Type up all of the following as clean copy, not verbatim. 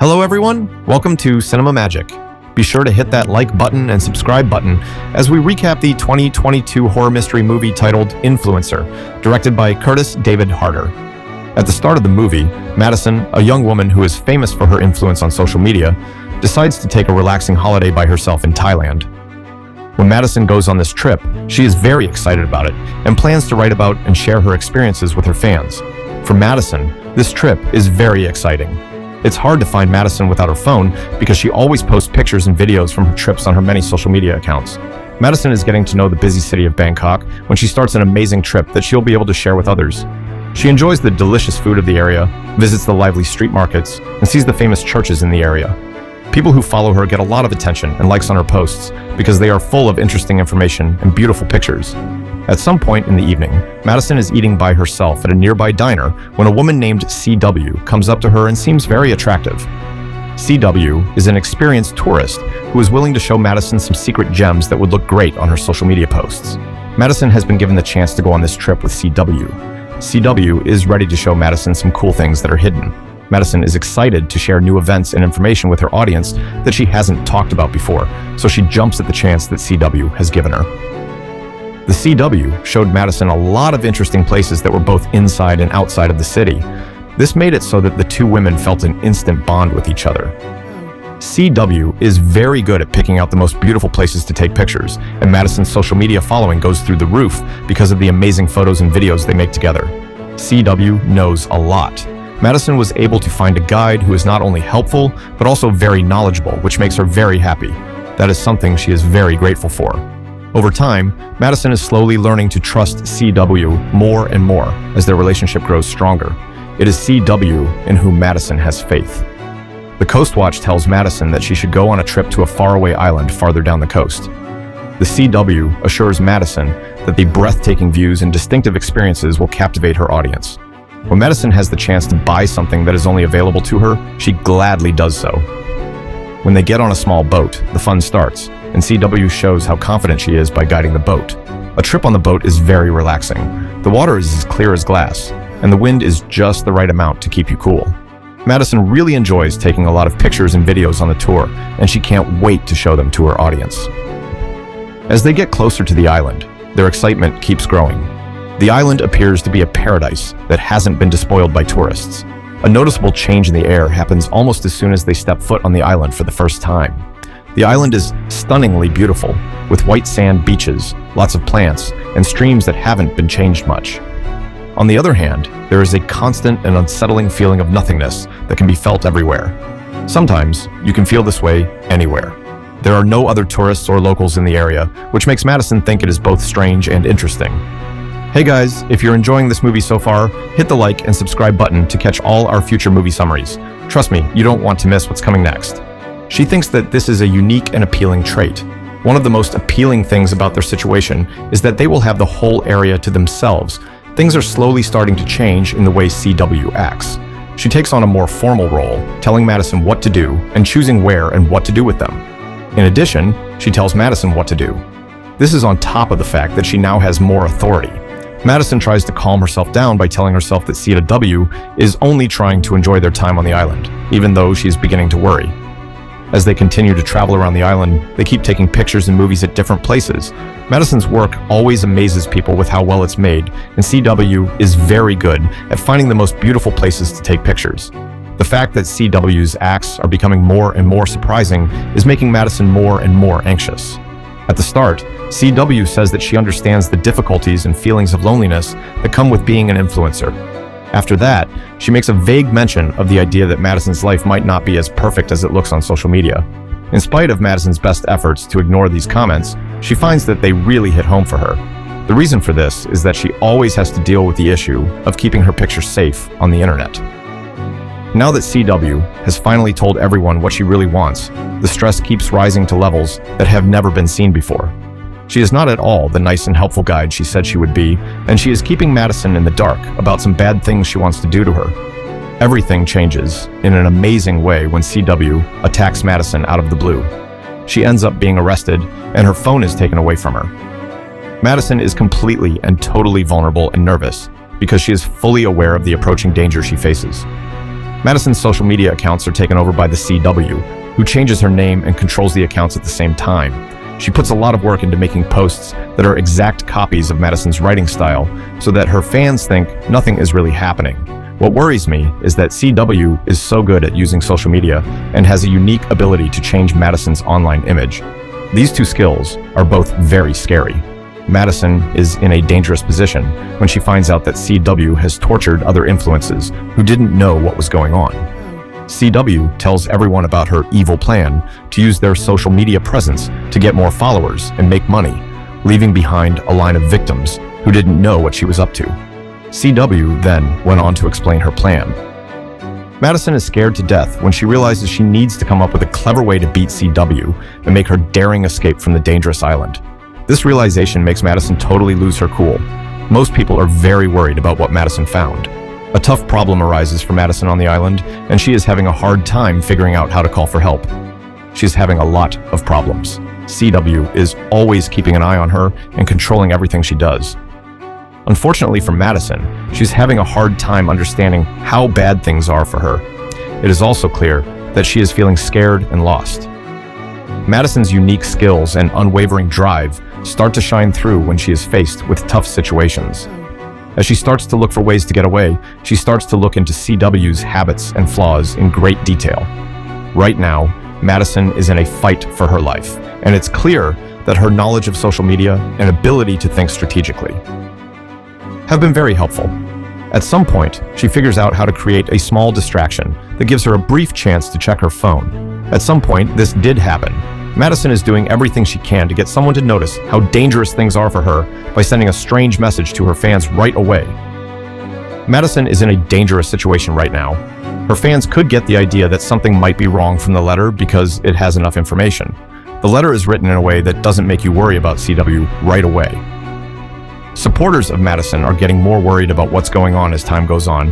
Hello everyone, welcome to Cinema Magic. Be sure to hit that like button and subscribe button as we recap the 2022 horror mystery movie titled Influencer, directed by Curtis David Harder. At the start of the movie, Madison, a young woman who is famous for her influence on social media, decides to take a relaxing holiday by herself in Thailand. When Madison goes on this trip, she is very excited about it and plans to write about and share her experiences with her fans. For Madison, this trip is very exciting. It's hard to find Madison without her phone because she always posts pictures and videos from her trips on her many social media accounts. Madison is getting to know the busy city of Bangkok when she starts an amazing trip that she'll be able to share with others. She enjoys the delicious food of the area, visits the lively street markets, and sees the famous churches in the area. People who follow her get a lot of attention and likes on her posts because they are full of interesting information and beautiful pictures. At some point in the evening, Madison is eating by herself at a nearby diner when a woman named CW comes up to her and seems very attractive. CW is an experienced tourist who is willing to show Madison some secret gems that would look great on her social media posts. Madison has been given the chance to go on this trip with CW. CW is ready to show Madison some cool things that are hidden. Madison is excited to share new events and information with her audience that she hasn't talked about before, so she jumps at the chance that CW has given her. The CW showed Madison a lot of interesting places that were both inside and outside of the city. This made it so that the two women felt an instant bond with each other. CW is very good at picking out the most beautiful places to take pictures, and Madison's social media following goes through the roof because of the amazing photos and videos they make together. CW knows a lot. Madison was able to find a guide who is not only helpful, but also very knowledgeable, which makes her very happy. That is something she is very grateful for. Over time, Madison is slowly learning to trust CW more and more as their relationship grows stronger. It is CW in whom Madison has faith. The Coast Watch tells Madison that she should go on a trip to a faraway island farther down the coast. The CW assures Madison that the breathtaking views and distinctive experiences will captivate her audience. When Madison has the chance to buy something that is only available to her, she gladly does so. When they get on a small boat, the fun starts, and CW shows how confident she is by guiding the boat. A trip on the boat is very relaxing. The water is as clear as glass, and the wind is just the right amount to keep you cool. Madison really enjoys taking a lot of pictures and videos on the tour, and she can't wait to show them to her audience. As they get closer to the island, their excitement keeps growing. The island appears to be a paradise that hasn't been despoiled by tourists. A noticeable change in the air happens almost as soon as they step foot on the island for the first time. The island is stunningly beautiful, with white sand beaches, lots of plants, and streams that haven't been changed much. On the other hand, there is a constant and unsettling feeling of nothingness that can be felt everywhere. Sometimes, you can feel this way anywhere. There are no other tourists or locals in the area, which makes Madison think it is both strange and interesting. Hey guys, if you're enjoying this movie so far, hit the like and subscribe button to catch all our future movie summaries. Trust me, you don't want to miss what's coming next. She thinks that this is a unique and appealing trait. One of the most appealing things about their situation is that they will have the whole area to themselves. Things are slowly starting to change in the way CW acts. She takes on a more formal role, telling Madison what to do and choosing where and what to do with them. In addition, she tells Madison what to do. This is on top of the fact that she now has more authority. Madison tries to calm herself down by telling herself that CW is only trying to enjoy their time on the island, even though she is beginning to worry. As they continue to travel around the island, they keep taking pictures and movies at different places. Madison's work always amazes people with how well it's made, and CW is very good at finding the most beautiful places to take pictures. The fact that CW's acts are becoming more and more surprising is making Madison more and more anxious. At the start, CW says that she understands the difficulties and feelings of loneliness that come with being an influencer. After that, she makes a vague mention of the idea that Madison's life might not be as perfect as it looks on social media. In spite of Madison's best efforts to ignore these comments, she finds that they really hit home for her. The reason for this is that she always has to deal with the issue of keeping her pictures safe on the internet. Now that CW has finally told everyone what she really wants, the stress keeps rising to levels that have never been seen before. She is not at all the nice and helpful guide she said she would be, and she is keeping Madison in the dark about some bad things she wants to do to her. Everything changes in an amazing way when CW attacks Madison out of the blue. She ends up being arrested, and her phone is taken away from her. Madison is completely and totally vulnerable and nervous because she is fully aware of the approaching danger she faces. Madison's social media accounts are taken over by the CW, who changes her name and controls the accounts at the same time. She puts a lot of work into making posts that are exact copies of Madison's writing style so that her fans think nothing is really happening. What worries me is that CW is so good at using social media and has a unique ability to change Madison's online image. These two skills are both very scary. Madison is in a dangerous position when she finds out that CW has tortured other influences who didn't know what was going on. CW tells everyone about her evil plan to use their social media presence to get more followers and make money, leaving behind a line of victims who didn't know what she was up to. CW then went on to explain her plan. Madison is scared to death when she realizes she needs to come up with a clever way to beat CW and make her daring escape from the dangerous island. This realization makes Madison totally lose her cool. Most people are very worried about what Madison found. A tough problem arises for Madison on the island, and she is having a hard time figuring out how to call for help. She's having a lot of problems. CW is always keeping an eye on her and controlling everything she does. Unfortunately for Madison, she's having a hard time understanding how bad things are for her. It is also clear that she is feeling scared and lost. Madison's unique skills and unwavering drive start to shine through when she is faced with tough situations. As she starts to look for ways to get away, she starts to look into CW's habits and flaws in great detail. Right now, Madison is in a fight for her life, and it's clear that her knowledge of social media and ability to think strategically have been very helpful. At some point, she figures out how to create a small distraction that gives her a brief chance to check her phone. At some point, this did happen. Madison is doing everything she can to get someone to notice how dangerous things are for her by sending a strange message to her fans right away. Madison is in a dangerous situation right now. Her fans could get the idea that something might be wrong from the letter because it has enough information. The letter is written in a way that doesn't make you worry about CW right away. Supporters of Madison are getting more worried about what's going on as time goes on.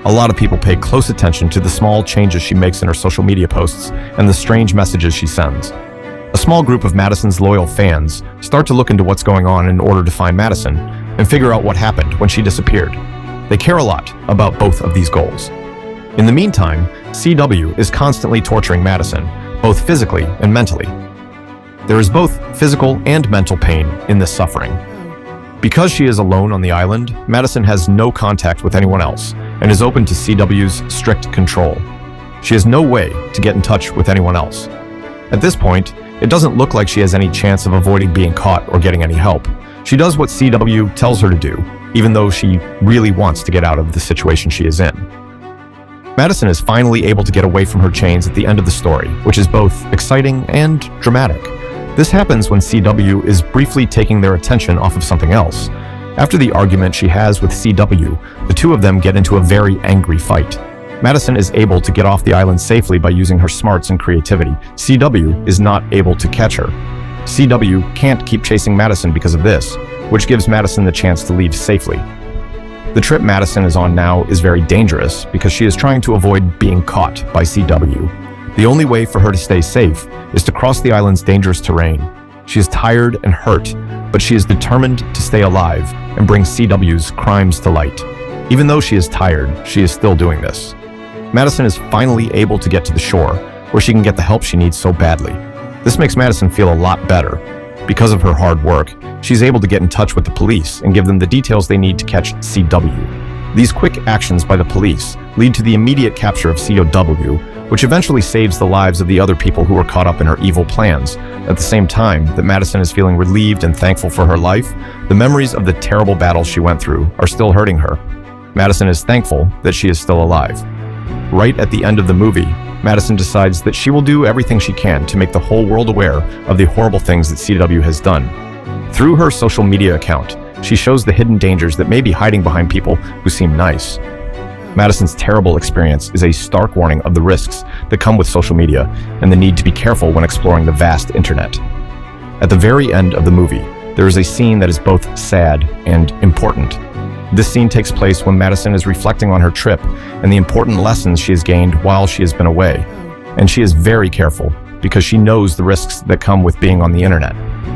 A lot of people pay close attention to the small changes she makes in her social media posts and the strange messages she sends. A small group of Madison's loyal fans start to look into what's going on in order to find Madison and figure out what happened when she disappeared. They care a lot about both of these goals. In the meantime, CW is constantly torturing Madison, both physically and mentally. There is both physical and mental pain in this suffering. Because she is alone on the island, Madison has no contact with anyone else and is open to CW's strict control. She has no way to get in touch with anyone else. At this point, it doesn't look like she has any chance of avoiding being caught or getting any help. She does what CW tells her to do, even though she really wants to get out of the situation she is in. Madison is finally able to get away from her chains at the end of the story, which is both exciting and dramatic. This happens when CW is briefly taking their attention off of something else. After the argument she has with CW, the two of them get into a very angry fight. Madison is able to get off the island safely by using her smarts and creativity. CW is not able to catch her. CW can't keep chasing Madison because of this, which gives Madison the chance to leave safely. The trip Madison is on now is very dangerous because she is trying to avoid being caught by CW. The only way for her to stay safe is to cross the island's dangerous terrain. She is tired and hurt, but she is determined to stay alive and bring CW's crimes to light. Even though she is tired, she is still doing this. Madison is finally able to get to the shore, where she can get the help she needs so badly. This makes Madison feel a lot better. Because of her hard work, she's able to get in touch with the police and give them the details they need to catch CW. These quick actions by the police lead to the immediate capture of CW, which eventually saves the lives of the other people who were caught up in her evil plans. At the same time that Madison is feeling relieved and thankful for her life, the memories of the terrible battles she went through are still hurting her. Madison is thankful that she is still alive. Right at the end of the movie, Madison decides that she will do everything she can to make the whole world aware of the horrible things that CW has done. Through her social media account, she shows the hidden dangers that may be hiding behind people who seem nice. Madison's terrible experience is a stark warning of the risks that come with social media and the need to be careful when exploring the vast internet. At the very end of the movie, there is a scene that is both sad and important. This scene takes place when Madison is reflecting on her trip and the important lessons she has gained while she has been away. And she is very careful because she knows the risks that come with being on the internet.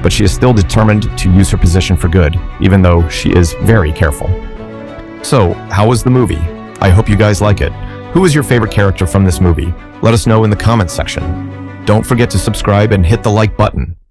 But she is still determined to use her position for good, even though she is very careful. So, how was the movie? I hope you guys like it. Who is your favorite character from this movie? Let us know in the comments section. Don't forget to subscribe and hit the like button.